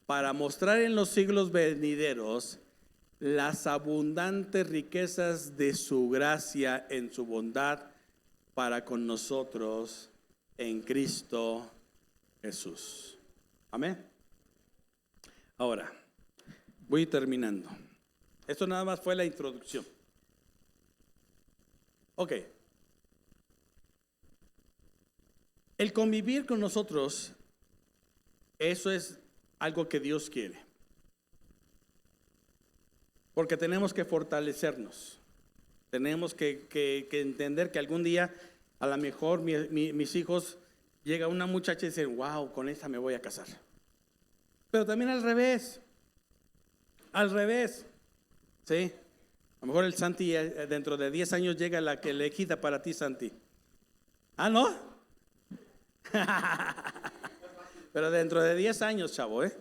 Para mostrar en los siglos venideros las abundantes riquezas de su gracia en su bondad para con nosotros en Cristo Jesús. Amén. Ahora, voy terminando. Esto nada más fue la introducción. Ok. El convivir con nosotros, eso es algo que Dios quiere. Porque tenemos que fortalecernos. Tenemos que entender que algún día, a lo mejor mis hijos, llega una muchacha y dicen, wow, con esta me voy a casar. Pero también al revés. Al revés. ¿Sí? A lo mejor el Santi dentro de 10 años llega la que elegida para ti, Santi. ¿Ah, no? Pero dentro de 10 años, chavo, ¿eh?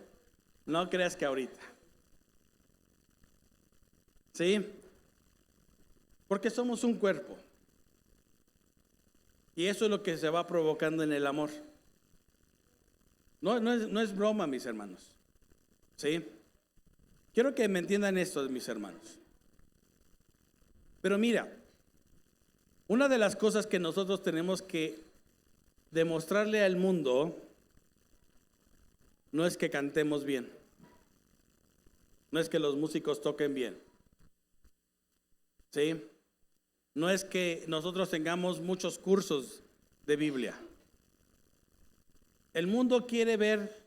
No creas que ahorita. ¿Sí? Porque somos un cuerpo. Y eso es lo que se va provocando en el amor. No es broma, mis hermanos. ¿Sí? Quiero que me entiendan esto, mis hermanos. Pero mira, una de las cosas que nosotros tenemos que demostrarle al mundo no es que cantemos bien, no es que los músicos toquen bien, ¿sí? No es que nosotros tengamos muchos cursos de Biblia. El mundo quiere ver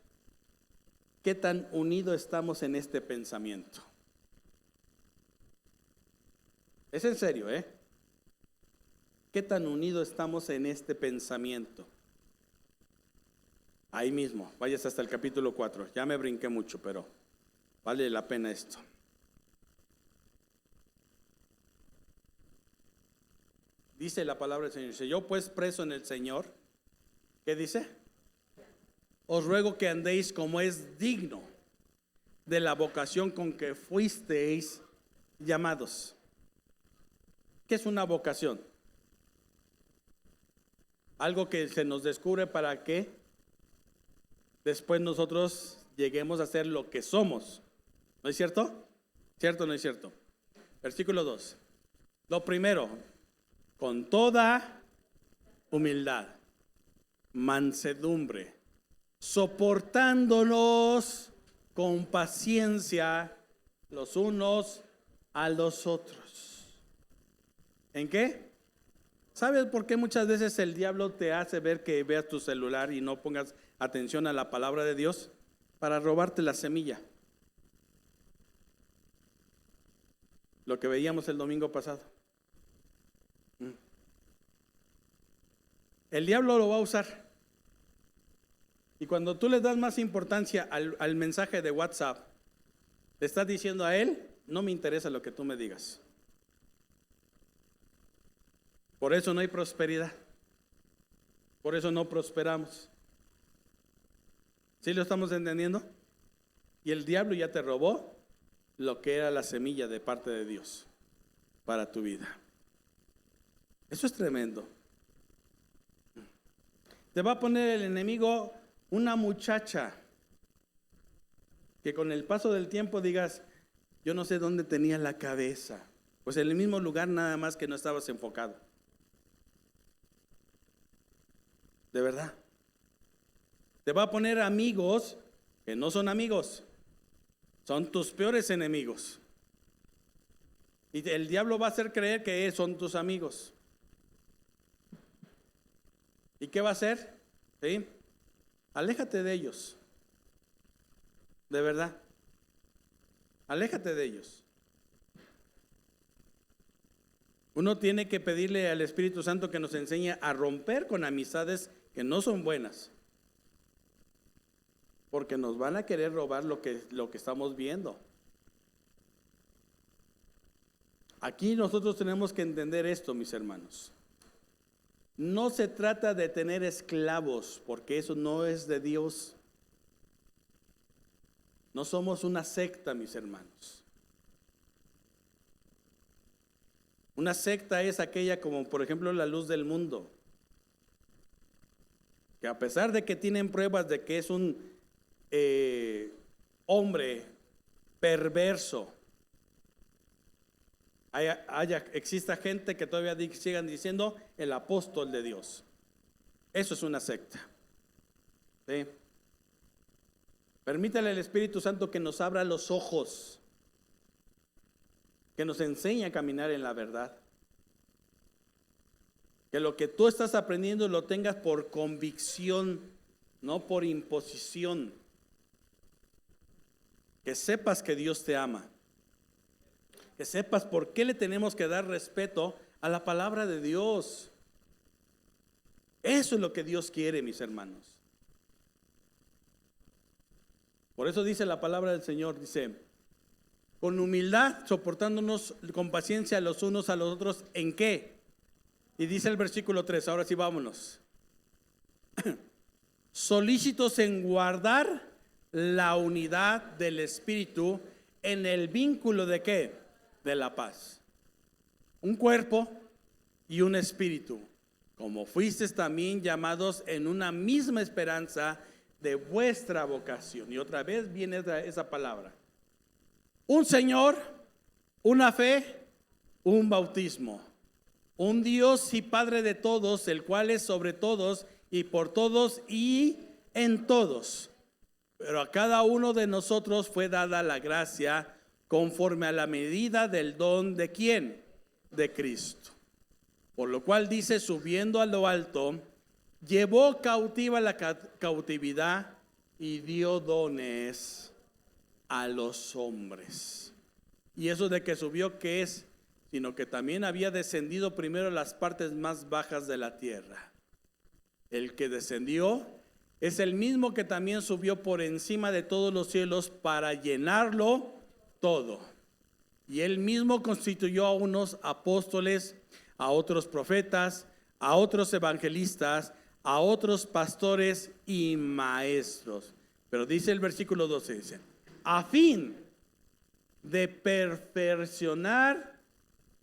qué tan unidos estamos en este pensamiento. Es en serio, ¿eh? ¿Qué tan unidos estamos en este pensamiento? Ahí mismo, vayas hasta el capítulo 4. Ya me brinqué mucho, pero vale la pena esto. Dice la palabra del Señor. Si yo pues preso en el Señor, ¿qué dice? Os ruego que andéis como es digno de la vocación con que fuisteis llamados. ¿Qué es una vocación? Algo que se nos descubre para que después nosotros lleguemos a ser lo que somos. ¿No es cierto? ¿Cierto o no es cierto? Versículo 2. Lo primero, con toda humildad, mansedumbre, soportándonos con paciencia los unos a los otros. ¿En qué? ¿Sabes por qué muchas veces el diablo te hace ver que veas tu celular y no pongas atención a la palabra de Dios? Para robarte la semilla. Lo que veíamos el domingo pasado. El diablo lo va a usar. Y cuando tú le das más importancia al mensaje de WhatsApp, le estás diciendo a él, no me interesa lo que tú me digas. Por eso no hay prosperidad. Por eso no prosperamos. ¿Sí lo estamos entendiendo? Y el diablo ya te robó lo que era la semilla de parte de Dios para tu vida. Eso es tremendo. Te va a poner el enemigo una muchacha que con el paso del tiempo digas, yo no sé dónde tenía la cabeza. Pues en el mismo lugar, nada más que no estabas enfocado. De verdad. Te va a poner amigos que no son amigos. Son tus peores enemigos. Y el diablo va a hacer creer que son tus amigos. ¿Y qué va a hacer? ¿Sí? Aléjate de ellos. De verdad. Aléjate de ellos. Uno tiene que pedirle al Espíritu Santo que nos enseñe a romper con amistades que no son buenas. Porque nos van a querer robar lo que estamos viendo. Aquí nosotros tenemos que entender esto, mis hermanos. No se trata de tener esclavos, porque eso no es de Dios. No somos una secta, mis hermanos. Una secta es aquella como por ejemplo la luz del mundo, que a pesar de que tienen pruebas de que es un hombre perverso, exista gente que todavía sigan diciendo el apóstol de Dios. Eso es una secta. ¿Sí? Permítale al Espíritu Santo que nos abra los ojos, que nos enseñe a caminar en la verdad. Que lo que tú estás aprendiendo lo tengas por convicción, no por imposición. Que sepas que Dios te ama. Que sepas por qué le tenemos que dar respeto a la palabra de Dios. Eso es lo que Dios quiere, mis hermanos. Por eso dice la palabra del Señor, dice, con humildad, soportándonos con paciencia los unos a los otros, ¿en qué? Y dice el versículo 3, ahora sí vámonos. Solícitos en guardar la unidad del Espíritu en el vínculo de ¿qué? De la paz. Un cuerpo y un espíritu, como fuisteis también llamados en una misma esperanza de vuestra vocación. Y otra vez viene esa palabra. Un Señor, una fe, un bautismo. Un Dios y Padre de todos, el cual es sobre todos y por todos y en todos. Pero a cada uno de nosotros fue dada la gracia conforme a la medida del don de ¿quién? De Cristo. Por lo cual dice, subiendo a lo alto, llevó cautiva la cautividad y dio dones a los hombres. Y eso de que subió, ¿qué es? Sino que también había descendido primero a las partes más bajas de la tierra. El que descendió es el mismo que también subió por encima de todos los cielos para llenarlo todo. Y él mismo constituyó a unos apóstoles, a otros profetas, a otros evangelistas, a otros pastores y maestros. Pero dice el versículo 12, dice, a fin de perfeccionar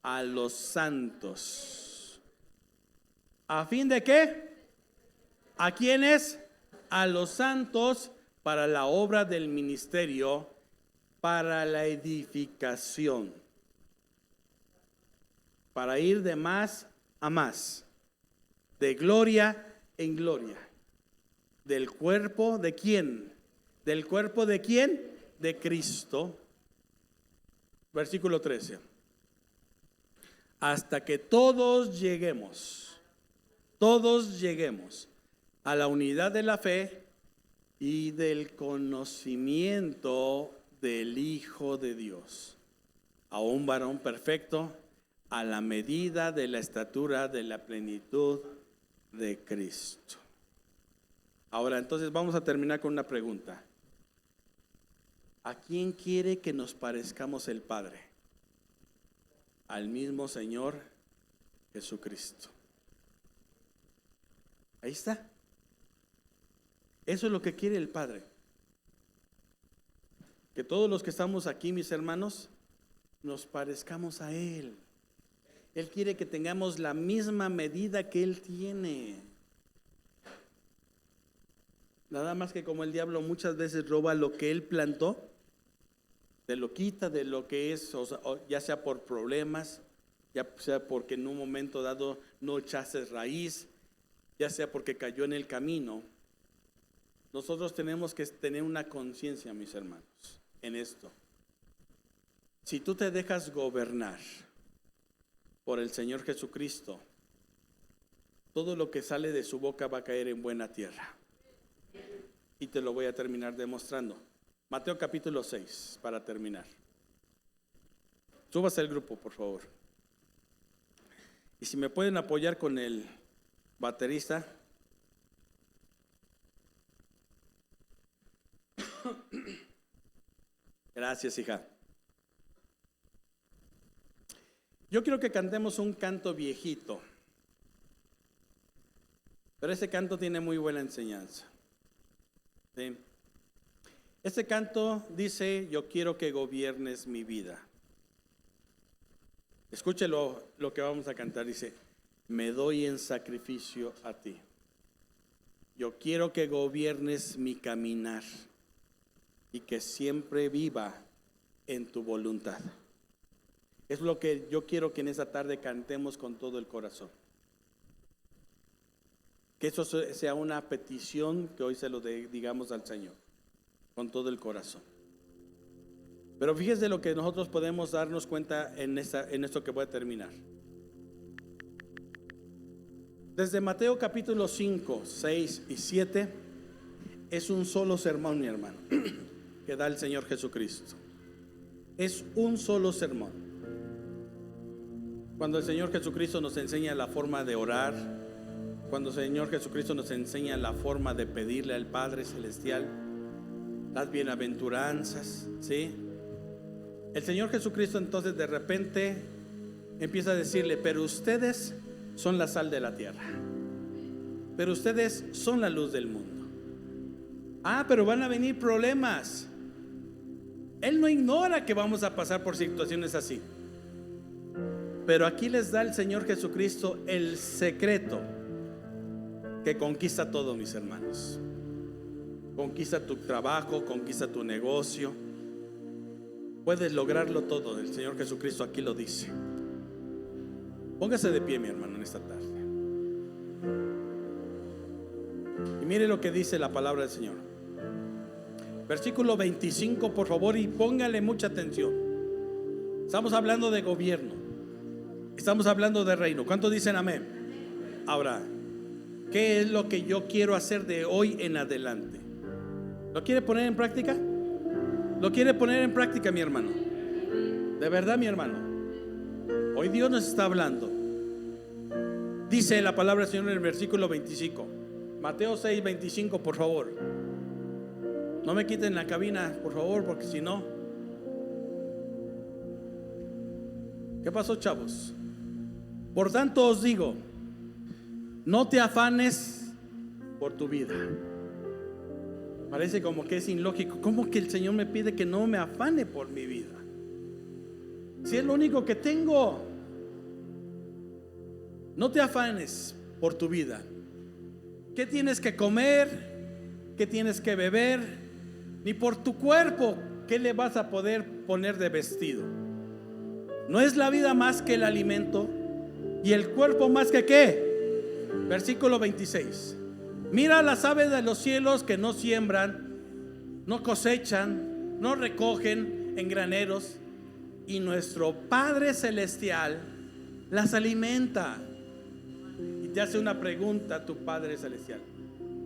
a los santos. ¿A fin de qué? ¿A quiénes? A los santos para la obra del ministerio, para la edificación, para ir de más a más, de gloria en gloria. ¿Del cuerpo de quién? ¿Del cuerpo de quién? De Cristo. Versículo 13. Hasta que todos lleguemos a la unidad de la fe y del conocimiento del Hijo de Dios, a un varón perfecto, a la medida de la estatura de la plenitud de Cristo. Ahora, entonces vamos a terminar con una pregunta. ¿A quién quiere que nos parezcamos el Padre? Al mismo Señor Jesucristo. Ahí está. Eso es lo que quiere el Padre. Que todos los que estamos aquí, mis hermanos, nos parezcamos a Él. Él quiere que tengamos la misma medida que Él tiene. Nada más que como el diablo muchas veces roba lo que Él plantó, te lo quita de lo que es, ya sea por problemas, ya sea porque en un momento dado no echaste raíz, ya sea porque cayó en el camino. Nosotros tenemos que tener una conciencia, mis hermanos, en esto. Si tú te dejas gobernar por el Señor Jesucristo, todo lo que sale de su boca va a caer en buena tierra. Y te lo voy a terminar demostrando. Mateo capítulo 6, para terminar. Súbase al grupo, por favor. Y si me pueden apoyar con el baterista. Gracias, hija. Yo quiero que cantemos un canto viejito, pero ese canto tiene muy buena enseñanza. ¿Sí? Este canto dice, yo quiero que gobiernes mi vida. Escúchelo lo que vamos a cantar. Dice: me doy en sacrificio a ti. Yo quiero que gobiernes mi caminar y que siempre viva en tu voluntad. Es lo que yo quiero que en esta tarde cantemos con todo el corazón. Que eso sea una petición que hoy se lo digamos al Señor con todo el corazón. Pero fíjese lo que nosotros podemos darnos cuenta en esto que voy a terminar. Desde Mateo capítulo 5, 6 y 7 es un solo sermón, mi hermano, que da el Señor Jesucristo. Es un solo sermón. Cuando el Señor Jesucristo nos enseña la forma de orar, cuando el Señor Jesucristo nos enseña la forma de pedirle al Padre Celestial las bienaventuranzas, ¿sí? El Señor Jesucristo entonces de repente empieza a decirle: pero ustedes son la sal de la tierra, pero ustedes son la luz del mundo. Pero van a venir problemas. Él no ignora que vamos a pasar por situaciones así, pero aquí les da el Señor Jesucristo el secreto que conquista todo, mis hermanos. Conquista tu trabajo, conquista tu negocio. Puedes lograrlo todo. El Señor Jesucristo aquí lo dice. Póngase de pie, mi hermano, en esta tarde. Y mire lo que dice la palabra del Señor. Versículo 25, por favor, y póngale mucha atención. Estamos hablando de gobierno. Estamos hablando de reino. ¿Cuántos dicen amén? Ahora, ¿qué es lo que yo quiero hacer de hoy en adelante? ¿Lo quiere poner en práctica? ¿Lo quiere poner en práctica, mi hermano? De verdad, mi hermano. Hoy Dios nos está hablando. Dice la palabra del Señor en el versículo 25. Mateo 6, 25, por favor. No me quiten la cabina, por favor, porque si no. ¿Qué pasó, chavos? Por tanto os digo, no te afanes por tu vida. Parece como que es ilógico. ¿Cómo que el Señor me pide que no me afane por mi vida? Si es lo único que tengo. No te afanes por tu vida. ¿Qué tienes que comer? ¿Qué tienes que beber? Ni por tu cuerpo, ¿qué le vas a poder poner de vestido? ¿No es la vida más que el alimento? ¿Y el cuerpo más que qué? Versículo 26. Mira las aves de los cielos, que no siembran, no cosechan, no recogen en graneros, y nuestro Padre Celestial las alimenta. Y te hace una pregunta tu Padre Celestial: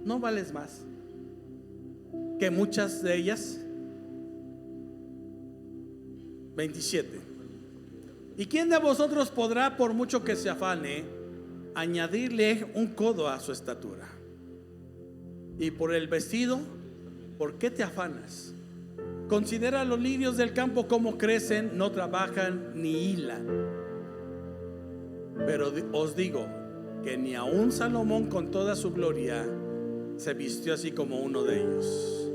¿no vales más que muchas de ellas? 27. ¿Y quién de vosotros podrá, por mucho que se afane, añadirle un codo a su estatura? Y por el vestido, ¿por qué te afanas? Considera los lirios del campo, cómo crecen, no trabajan ni hilan. Pero os digo que ni aun Salomón con toda su gloria se vistió así como uno de ellos.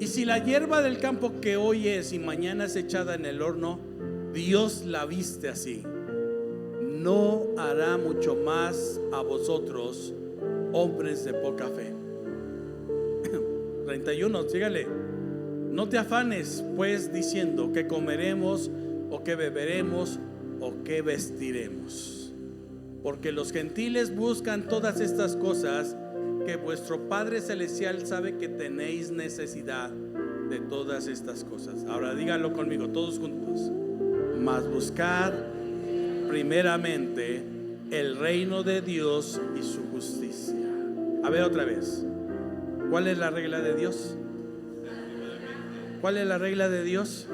Y si la hierba del campo, que hoy es y mañana es echada en el horno, Dios la viste así, ¿no hará mucho más a vosotros, hombres de poca fe? 31, sígale. No te afanes pues diciendo: ¿qué comeremos? ¿O qué beberemos? ¿O qué vestiremos? Porque los gentiles buscan todas estas cosas, que vuestro Padre Celestial sabe que tenéis necesidad de todas estas cosas. Ahora díganlo conmigo, todos juntos. Mas buscad primeramente el reino de Dios y su justicia. A ver otra vez. ¿Cuál es la regla de Dios? ¿Cuál es la regla de Dios?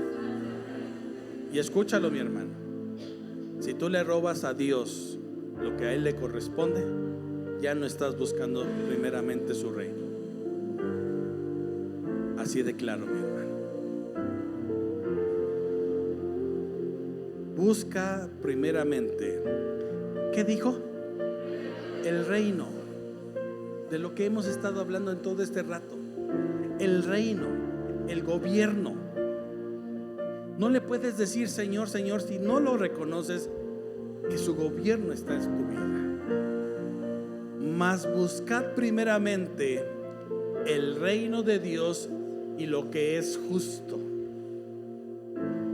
Y escúchalo, mi hermano. Si tú le robas a Dios lo que a Él le corresponde, ya no estás buscando primeramente su reino. Así de claro, mi hermano. Busca primeramente, ¿qué dijo? El reino. De lo que hemos estado hablando en todo este rato. El reino, el gobierno. No le puedes decir Señor, Señor, si no lo reconoces que su gobierno está en tu vida. Mas buscad primeramente el reino de Dios y lo que es justo,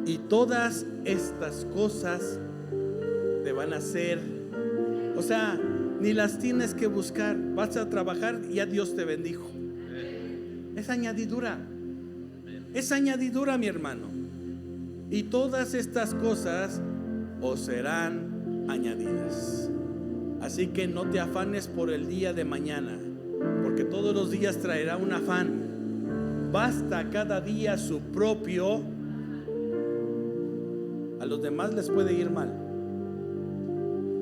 y todas estas cosas te van a hacer, o sea, ni las tienes que buscar. Vas a trabajar y ya Dios te bendijo. Es añadidura, mi hermano. Y todas estas cosas os serán añadidas. Así que no te afanes por el día de mañana, porque todos los días traerá un afán. Basta cada día su propio. A los demás les puede ir mal,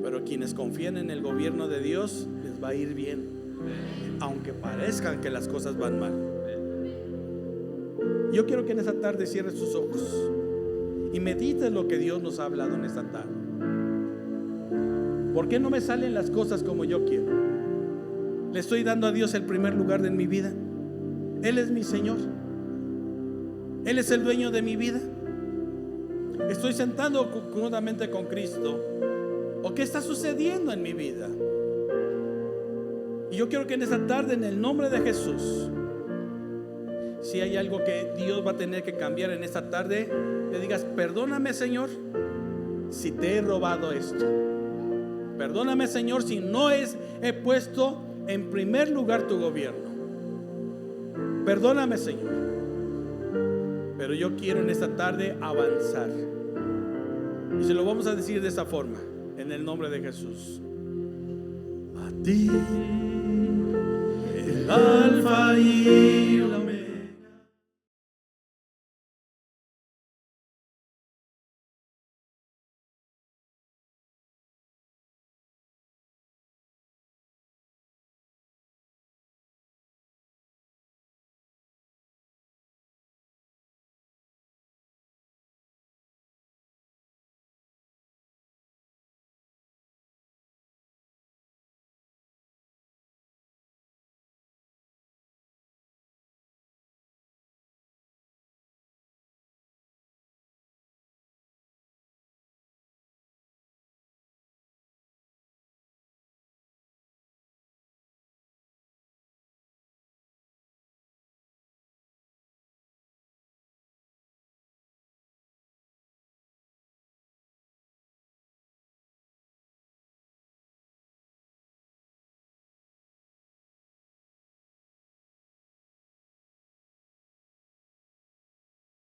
pero quienes confían en el gobierno de Dios les va a ir bien, aunque parezcan que las cosas van mal. Yo quiero que en esta tarde cierres tus ojos y medites lo que Dios nos ha hablado en esta tarde. ¿Por qué no me salen las cosas como yo quiero? Le estoy dando a Dios el primer lugar en mi vida. Él es mi Señor. Él es el dueño de mi vida. Estoy sentado cómodamente con Cristo. ¿O qué está sucediendo en mi vida? Y yo quiero que en esta tarde, en el nombre de Jesús, si hay algo que Dios va a tener que cambiar en esta tarde, le digas: perdóname, Señor, si te he robado esto. Perdóname, Señor, si no he puesto en primer lugar tu gobierno. Perdóname, Señor, pero yo quiero en esta tarde avanzar. Y se lo vamos a decir de esta forma, en el nombre de Jesús. A ti, el Alfa y el Omega.